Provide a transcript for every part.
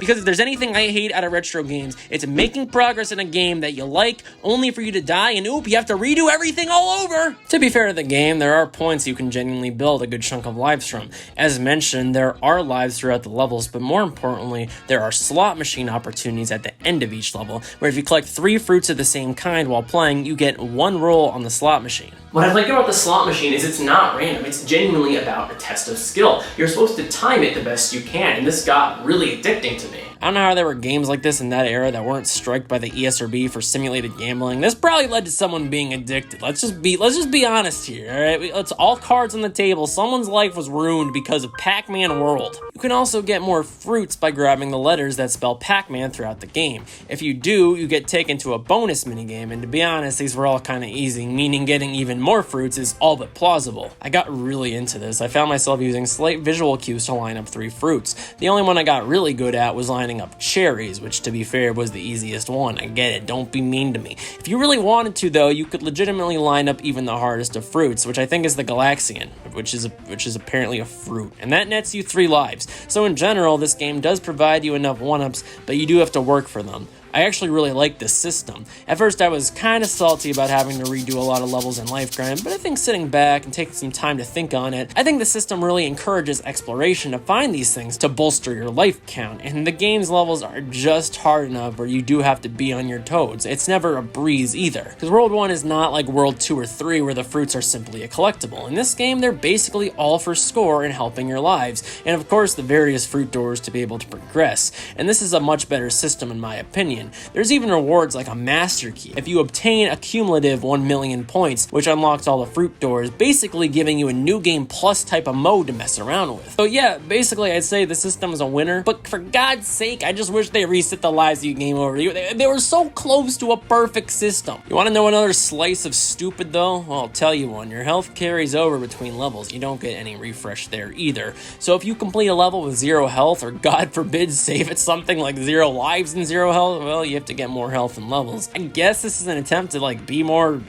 Because if there's anything I hate out of retro games, it's making progress in a game that you like, only for you to die, and oop, you have to redo everything all over. To be fair to the game, there are points you can genuinely build a good chunk of lives from. As mentioned, there are lives throughout the levels, but more importantly, there are slot machine opportunities at the end of each level, where if you collect 3 fruits of the same kind while playing, you get 1 roll on the slot machine. What I like about the slot machine is it's not random, it's genuinely about a test of skill. You're supposed to time it the best you can, and this got really addicting to me. I don't know how there were games like this in that era that weren't striked by the ESRB for simulated gambling. This probably led to someone being addicted. Let's just be honest here, alright? It's all cards on the table. Someone's life was ruined because of Pac-Man World. You can also get more fruits by grabbing the letters that spell Pac-Man throughout the game. If you do, you get taken to a bonus minigame, and to be honest, these were all kinda easy, meaning getting even more fruits is all but plausible. I got really into this. I found myself using slight visual cues to line up 3 fruits. The only one I got really good at was lining up cherries, which to be fair was the easiest one. I get it, don't be mean to me. If you really wanted to though, you could legitimately line up even the hardest of fruits, which I think is the Galaxian, which is apparently a fruit, and that nets you 3 lives. So in general, this game does provide you enough 1-ups, but you do have to work for them. I actually really like this system. At first I was kinda salty about having to redo a lot of levels in Life Grind, but I think sitting back and taking some time to think on it, I think the system really encourages exploration to find these things to bolster your life count, and the game's levels are just hard enough where you do have to be on your toes. It's never a breeze either, because World 1 is not like World 2 or 3 where the fruits are simply a collectible. In this game, they're basically all for score and helping your lives, and of course the various fruit doors to be able to progress, and this is a much better system in my opinion. There's even rewards like a master key if you obtain a cumulative 1 million points, which unlocks all the fruit doors, basically giving you a new game plus type of mode to mess around with. So yeah, basically I'd say the system is a winner, but for God's sake, I just wish they reset the lives you game over. They were so close to a perfect system. You want to know another slice of stupid though? Well, I'll tell you one. Your health carries over between levels. You don't get any refresh there either. So if you complete a level with 0 health, or God forbid save it something like 0 lives and 0 health, well, you have to get more health and levels. I guess this is an attempt to like be more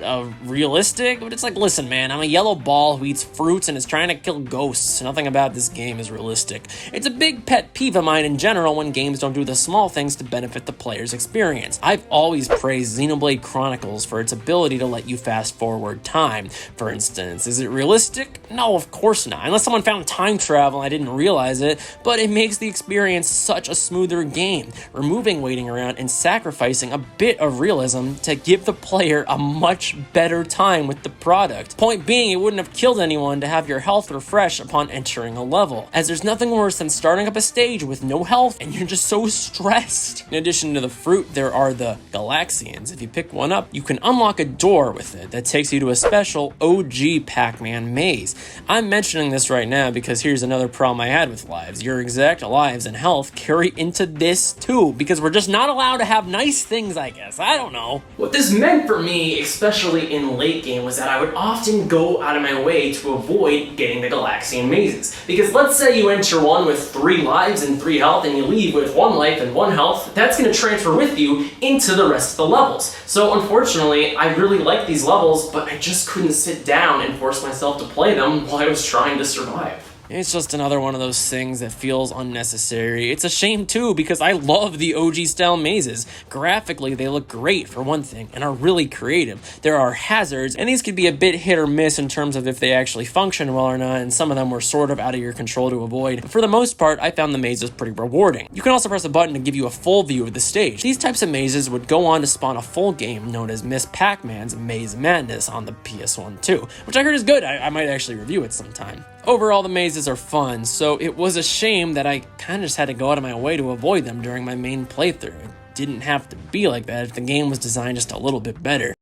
realistic, but it's like, listen man, I'm a yellow ball who eats fruits and is trying to kill ghosts. Nothing about this game is realistic. It's a big pet peeve of mine in general when games don't do the small things to benefit the player's experience. I've always praised Xenoblade Chronicles for its ability to let you fast forward time. For instance, is it realistic? No, of course not, unless someone found time travel and I didn't realize it, but it makes the experience such a smoother game, removing waiting around and sacrificing a bit of realism to give the player a much better time with the product. Point being, it wouldn't have killed anyone to have your health refresh upon entering a level, as there's nothing worse than starting up a stage with no health and you're just so stressed. In addition to the fruit, there are the Galaxians. If you pick one up, you can unlock a door with it that takes you to a special OG Pac-Man maze. I'm mentioning this right now because here's another problem I had with lives. Your exact lives and health carry into this too, because we're just not allowed to have nice things, I guess. I don't know. What this meant for me, especially in late game, was that I would often go out of my way to avoid getting the Galaxian mazes. Because let's say you enter one with 3 lives and 3 health and you leave with 1 life and 1 health, that's going to transfer with you into the rest of the levels. So unfortunately, I really like these levels, but I just couldn't sit down and force myself to play them while I was trying to survive. It's just another one of those things that feels unnecessary. It's a shame too, because I love the OG style mazes. Graphically, they look great for one thing, and are really creative. There are hazards, and these could be a bit hit or miss in terms of if they actually function well or not, and some of them were sort of out of your control to avoid. But for the most part, I found the mazes pretty rewarding. You can also press a button to give you a full view of the stage. These types of mazes would go on to spawn a full game known as Miss Pac-Man's Maze Madness on the PS1 too, which I heard is good. I might actually review it sometime. Overall, the mazes are fun, so it was a shame that I kinda just had to go out of my way to avoid them during my main playthrough. It didn't have to be like that if the game was designed just a little bit better.